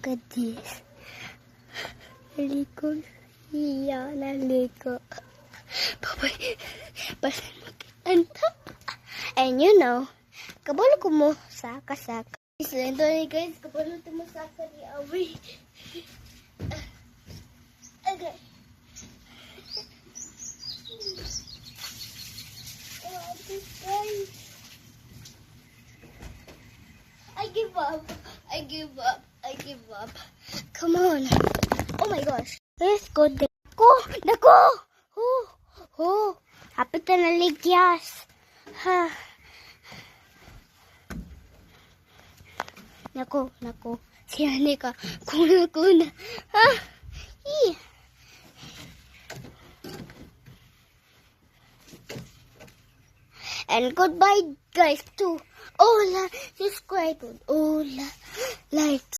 Look at this. Naliko. Iya, naliko. Bye-bye. Basta mag-anta. And you know, kabalo ko mo saka-saka. So, ito na guys, kabalo ko mo saka ni Awi. Okay. Oh, this guys. I give up. I give up. I give up. Come on. Oh my gosh. Let's go. Nako! Hapit na naligyas. Ha. Nako. Siyani ka. Kuna. Ha. And goodbye guys to all subscribe, all like.